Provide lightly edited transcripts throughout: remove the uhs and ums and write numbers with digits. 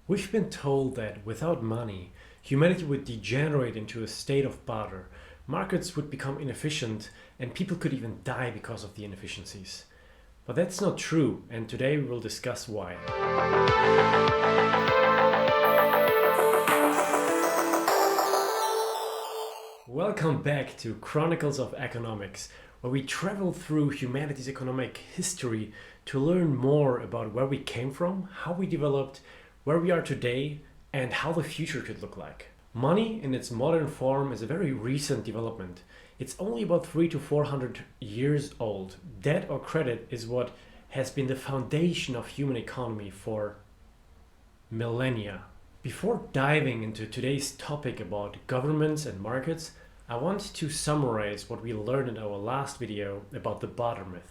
We've been told that without money, humanity would degenerate into a state of barter, markets would become inefficient, and people could even die because of the inefficiencies. But that's not true, and today we will discuss why. Welcome back to Chronicles of Economics, where we travel through humanity's economic history to learn more about where we came from, how we developed, where we are today, and how the future could look like. Money in its modern form is a very recent development. It's only about 300 to 400 years old. Debt or credit is what has been the foundation of human economy for millennia. Before diving into today's topic about governments and markets, I want to summarize what we learned in our last video about the barter myth.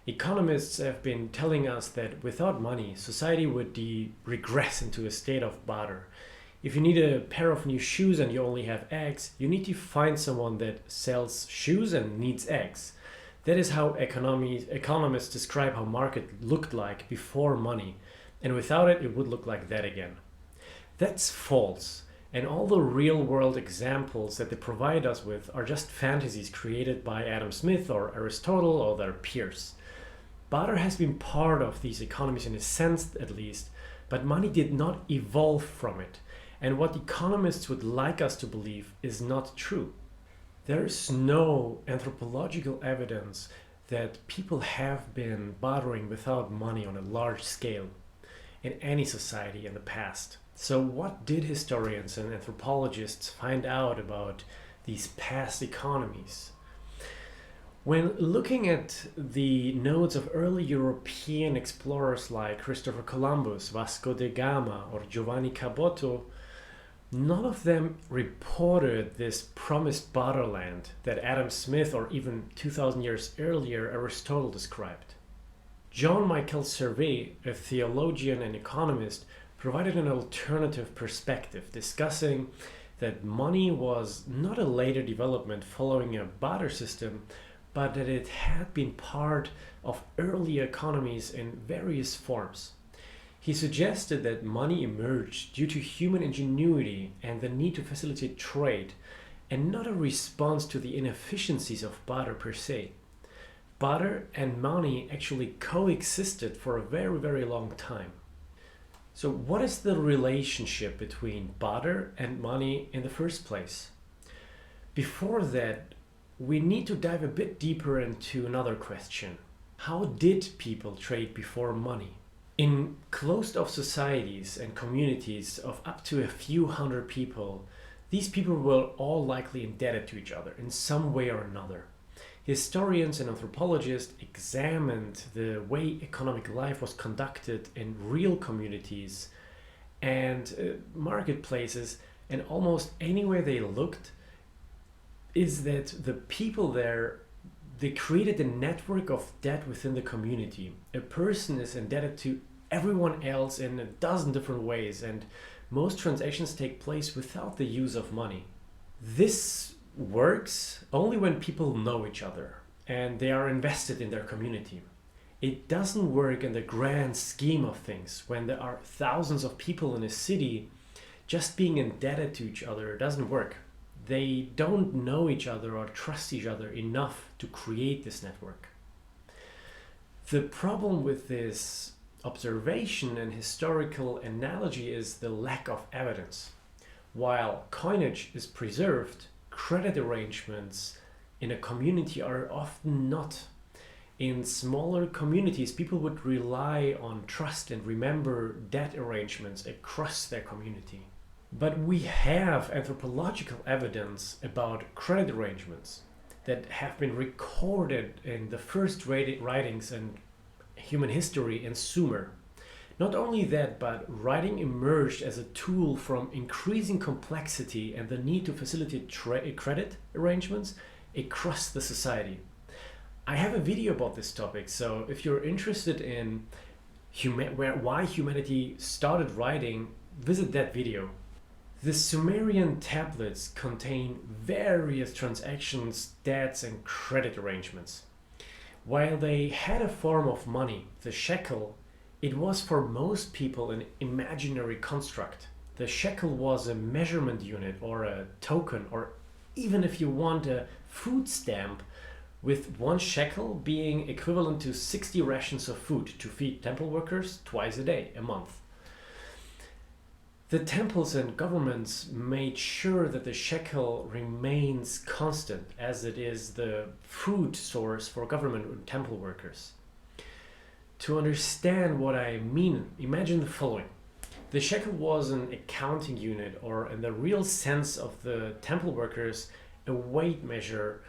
Economists have been telling us that without money, society would regress into a state of barter. If you need a pair of new shoes and you only have eggs, you need to find someone that sells shoes and needs eggs. That is how economists describe how market looked like before money, and without it, it would look like that again. That's false, and all the real-world examples that they provide us with are just fantasies created by Adam Smith or Aristotle or their peers. Barter has been part of these economies in a sense at least, but money did not evolve from it, and what economists would like us to believe is not true. There is no anthropological evidence that people have been bartering without money on a large scale in any society in the past. So what did historians and anthropologists find out about these past economies? When looking at the notes of early European explorers like Christopher Columbus, Vasco da Gama, or Giovanni Caboto, none of them reported this promised barterland that Adam Smith or even 2000 years earlier Aristotle described. Jean-Michel Servet, a theologian and economist, provided an alternative perspective, discussing that money was not a later development following a barter system, but that it had been part of early economies in various forms. He suggested that money emerged due to human ingenuity and the need to facilitate trade, and not a response to the inefficiencies of barter per se. Barter and money actually coexisted for a very, very long time. So what is the relationship between barter and money in the first place? Before that, we need to dive a bit deeper into another question. How did people trade before money? In closed-off societies and communities of up to a few hundred people, these people were all likely indebted to each other in some way or another. Historians and anthropologists examined the way economic life was conducted in real communities and marketplaces, and almost anywhere they looked, is that the people there, they created a network of debt within the community. A person is indebted to everyone else in a dozen different ways, and most transactions take place without the use of money. This works only when people know each other and they are invested in their community. It doesn't work in the grand scheme of things when there are thousands of people in a city. Just being indebted to each other doesn't work. They don't know each other or trust each other enough to create this network. The problem with this observation and historical analogy is the lack of evidence. While coinage is preserved, credit arrangements in a community are often not. In smaller communities, people would rely on trust and remember debt arrangements across their community. But we have anthropological evidence about credit arrangements that have been recorded in the first writings in human history in Sumer. Not only that, but writing emerged as a tool from increasing complexity and the need to facilitate credit arrangements across the society. I have a video about this topic, so if you're interested in why humanity started writing, visit that video. The Sumerian tablets contain various transactions, debts, and credit arrangements. While they had a form of money, the shekel, It was for most people an imaginary construct. The shekel was a measurement unit or a token, or even if you want a food stamp, with 1 shekel being equivalent to 60 rations of food to feed temple workers twice a day, a month. The temples and governments made sure that the shekel remains constant, as it is the food source for government and temple workers. To understand what I mean, imagine the following. The shekel was an accounting unit, or in the real sense of the temple workers, a weight measure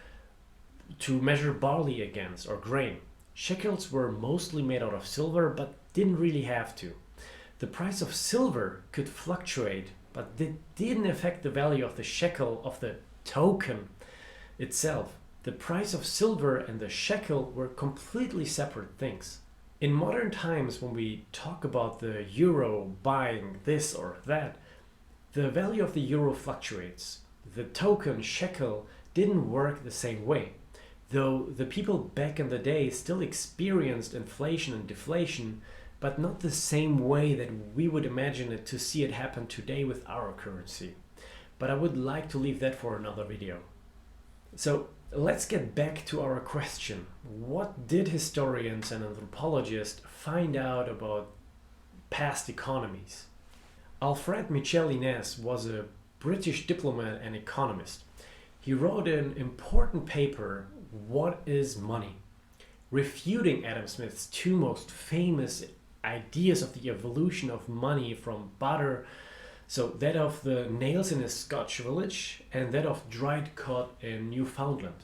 to measure barley against, or grain. Shekels were mostly made out of silver, but didn't really have to. The price of silver could fluctuate, but it didn't affect the value of the shekel, of the token itself. The price of silver and the shekel were completely separate things. In modern times, when we talk about the euro buying this or that, the value of the euro fluctuates. The token shekel didn't work the same way, though the people back in the day still experienced inflation and deflation, but not the same way that we would imagine it to see it happen today with our currency. But I would like to leave that for another video. So let's get back to our question. What did historians and anthropologists find out about past economies? Alfred Michel Innes was a British diplomat and economist. He wrote an important paper, What is Money?, refuting Adam Smith's two most famous ideas of the evolution of money from barter, so that of the nails in a Scotch village and that of dried cod in Newfoundland.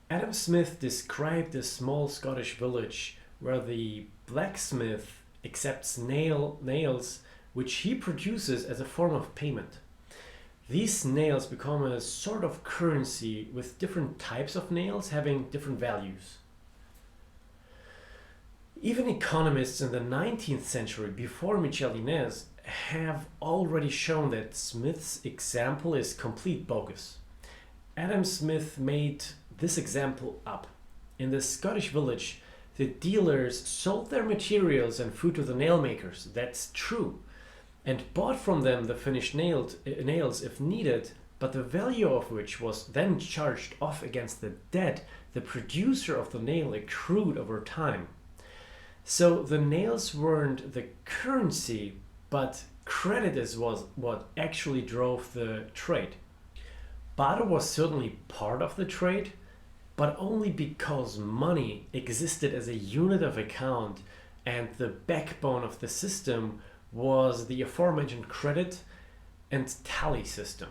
Adam Smith described a small Scottish village where the blacksmith accepts nails which he produces as a form of payment. These nails become a sort of currency, with different types of nails having different values. Even economists in the 19th century, before Michel Innes, have already shown that Smith's example is complete bogus. Adam Smith made this example up. In the Scottish village, the dealers sold their materials and food to the nail makers, that's true, and bought from them the finished nails if needed, but the value of which was then charged off against the debt the producer of the nail accrued over time. So the nails weren't the currency, but credit was what actually drove the trade. Barter was certainly part of the trade, but only because money existed as a unit of account, and the backbone of the system was the aforementioned credit and tally system.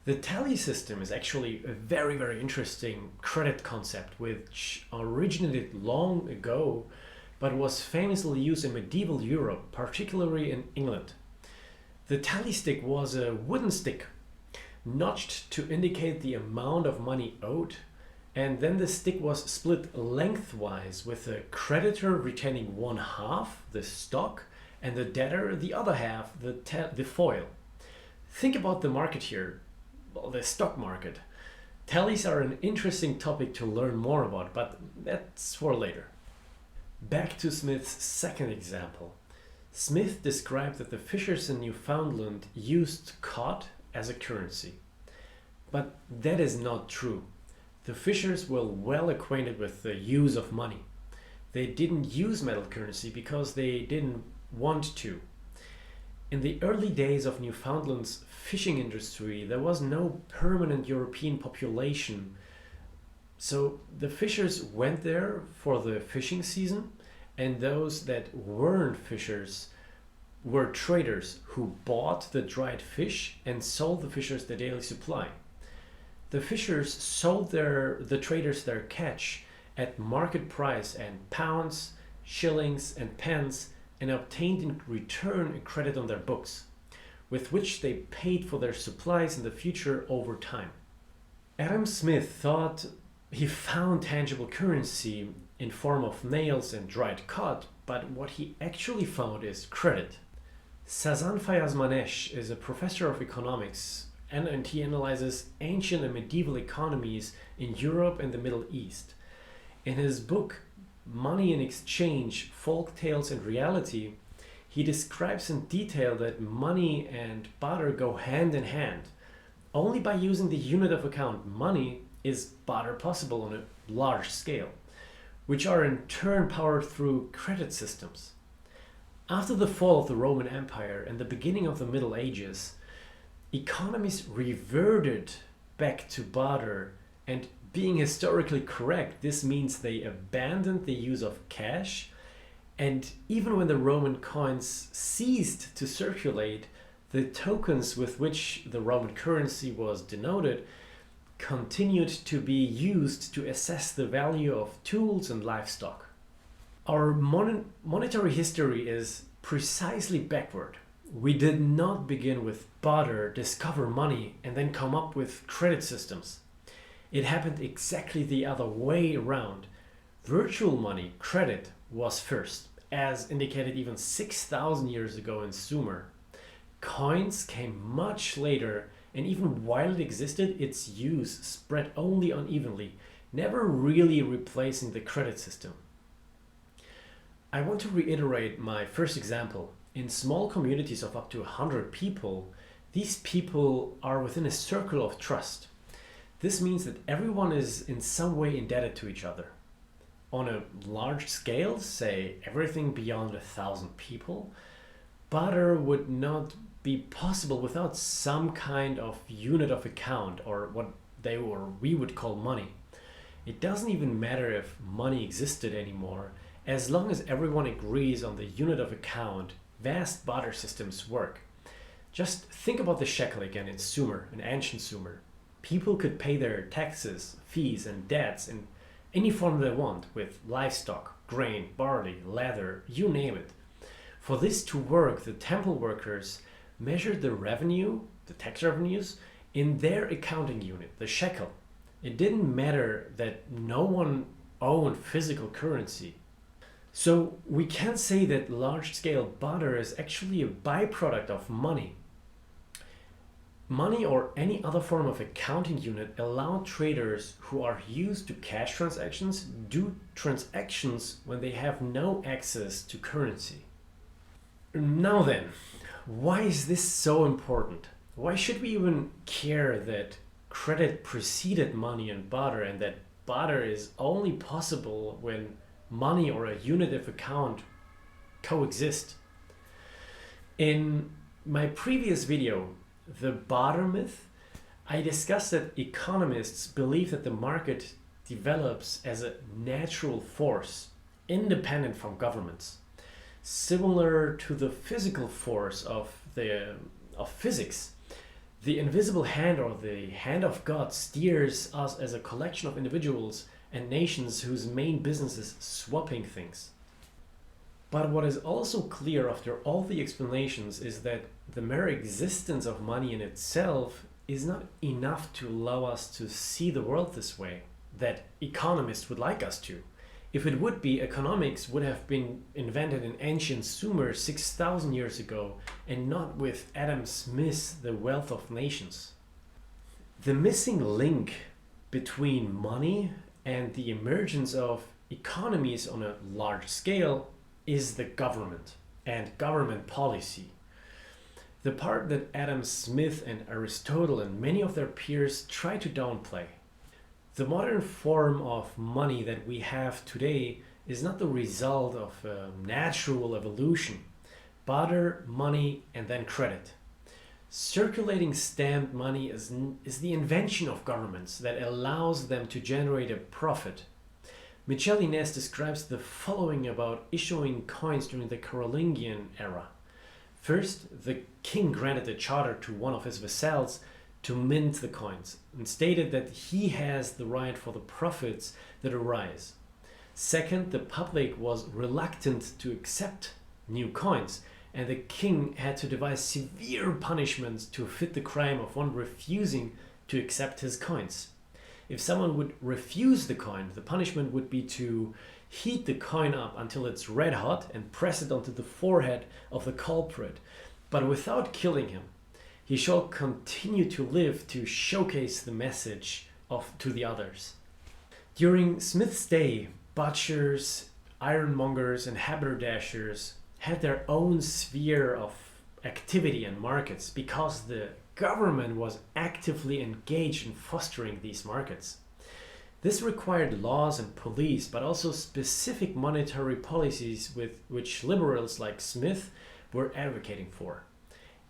The tally system is actually a very, very interesting credit concept, which originated long ago but was famously used in medieval Europe, particularly in England. The tally stick was a wooden stick, notched to indicate the amount of money owed, and then the stick was split lengthwise, with the creditor retaining 1/2, the stock, and the debtor the other half, the foil. Think about the market here, well, the stock market. Tallies are an interesting topic to learn more about, but that's for later. Back to Smith's second example. Smith described that the fishers in Newfoundland used cod as a currency. But that is not true. The fishers were well acquainted with the use of money. They didn't use metal currency because they didn't want to. In the early days of Newfoundland's fishing industry, there was no permanent European population. So the fishers went there for the fishing season, and those that weren't fishers were traders who bought the dried fish and sold the fishers the daily supply. The fishers sold the traders their catch at market price and pounds, shillings, and pence, and obtained in return a credit on their books, with which they paid for their supplies in the future over time. Adam Smith thought he found tangible currency in form of nails and dried cod, but what he actually found is credit. Sazan Fayaz-Manesh is a professor of economics, and he analyzes ancient and medieval economies in Europe and the Middle East. In his book, Money in Exchange, Folk Tales and Reality, he describes in detail that money and barter go hand in hand. Only by using the unit of account money is barter possible on a large scale, which are in turn powered through credit systems. After the fall of the Roman Empire and the beginning of the Middle Ages, economies reverted back to barter, and being historically correct, this means they abandoned the use of cash, and even when the Roman coins ceased to circulate, the tokens with which the Roman currency was denoted continued to be used to assess the value of tools and livestock. Our monetary history is precisely backward. We did not begin with barter, discover money, and then come up with credit systems. It happened exactly the other way around. Virtual money, credit, was first, as indicated even 6,000 years ago in Sumer. Coins came much later, and even while it existed, its use spread only unevenly, never really replacing the credit system. I want to reiterate my first example. In small communities of up to 100 people, these people are within a circle of trust. This means that everyone is in some way indebted to each other. On a large scale, say everything beyond 1,000 people, barter would not be possible without some kind of unit of account, or what we would call money. It doesn't even matter if money existed anymore. As long as everyone agrees on the unit of account, vast barter systems work. Just think about the shekel again in Sumer, in ancient Sumer. People could pay their taxes, fees, and debts in any form they want, with livestock, grain, barley, leather, you name it. For this to work, the temple workers measured the revenue, the tax revenues, in their accounting unit, the shekel. It didn't matter that no one owned physical currency. So we can say that large-scale barter is actually a byproduct of money. Money or any other form of accounting unit allow traders who are used to cash transactions do transactions when they have no access to currency. Now then, why is this so important? Why should we even care that credit preceded money and barter, and that barter is only possible when money or a unit of account coexist? In my previous video, The Barter Myth, I discussed that economists believe that the market develops as a natural force, independent from governments, similar to the physical force of physics. The invisible hand, or the hand of God, steers us as a collection of individuals and nations whose main business is swapping things. But what is also clear after all the explanations is that the mere existence of money in itself is not enough to allow us to see the world this way, that economists would like us to. If it would be, economics would have been invented in ancient Sumer 6,000 years ago, and not with Adam Smith's The Wealth of Nations. The missing link between money and the emergence of economies on a large scale is the government and government policy. The part that Adam Smith and Aristotle and many of their peers try to downplay. The modern form of money that we have today is not the result of natural evolution. Barter, money, and then credit. Circulating stamped money is the invention of governments that allows them to generate a profit. Michel Inez describes the following about issuing coins during the Carolingian era. First, the king granted a charter to one of his vassals to mint the coins, and stated that he has the right for the profits that arise. Second, the public was reluctant to accept new coins, and the king had to devise severe punishments to fit the crime of one refusing to accept his coins. If someone would refuse the coin, the punishment would be to heat the coin up until it's red hot and press it onto the forehead of the culprit, but without killing him. He shall continue to live to showcase the message to the others. During Smith's day, butchers ironmongers and haberdashers had their own sphere of activity and markets because the government was actively engaged in fostering these markets. This required laws and police, but also specific monetary policies with which liberals like Smith were advocating for.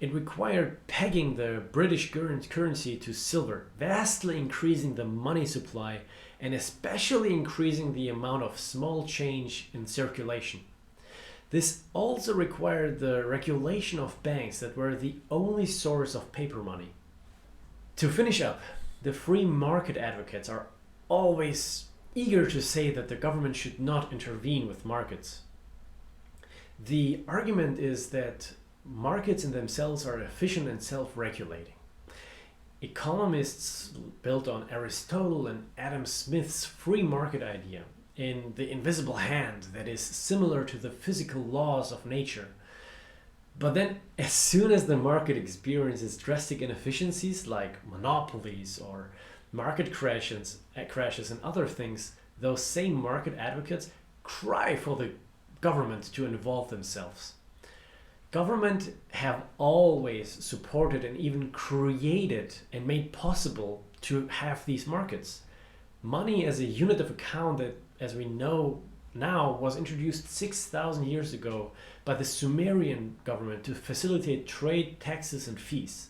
It required pegging the British currency to silver, vastly increasing the money supply and especially increasing the amount of small change in circulation. This also required the regulation of banks that were the only source of paper money. To finish up, the free market advocates are always eager to say that the government should not intervene with markets. The argument is that markets in themselves are efficient and self-regulating. Economists built on Aristotle and Adam Smith's free market idea in the invisible hand that is similar to the physical laws of nature. But then, as soon as the market experiences drastic inefficiencies like monopolies or market crashes and other things, those same market advocates cry for the government to involve themselves. Government have always supported and even created and made possible to have these markets. Money as a unit of account that, as we know now, was introduced 6,000 years ago by the Sumerian government to facilitate trade, taxes, and fees.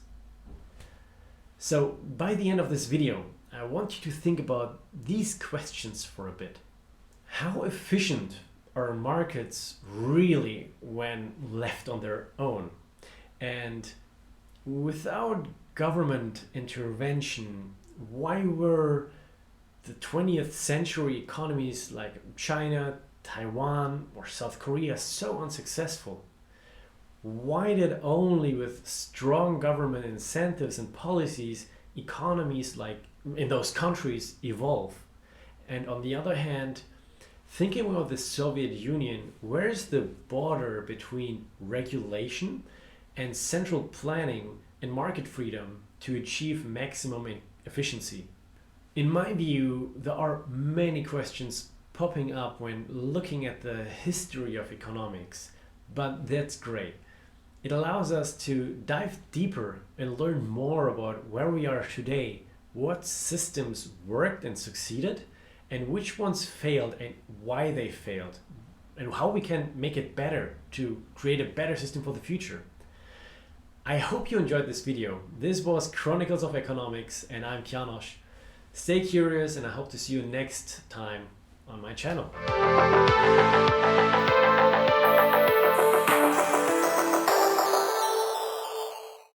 So by the end of this video, I want you to think about these questions for a bit. How efficient are markets really when left on their own? And without government intervention, why were the 20th century economies like China, Taiwan, or South Korea so unsuccessful? Why did only with strong government incentives and policies economies like in those countries evolve? And on the other hand, thinking about the Soviet Union, where's the border between regulation and central planning and market freedom to achieve maximum efficiency? In my view, there are many questions popping up when looking at the history of economics, but that's great. It allows us to dive deeper and learn more about where we are today, what systems worked and succeeded, and which ones failed and why they failed, and how we can make it better to create a better system for the future. I hope you enjoyed this video. This was Chronicles of Economics, and I'm Janos. Stay curious, and I hope to see you next time on my channel.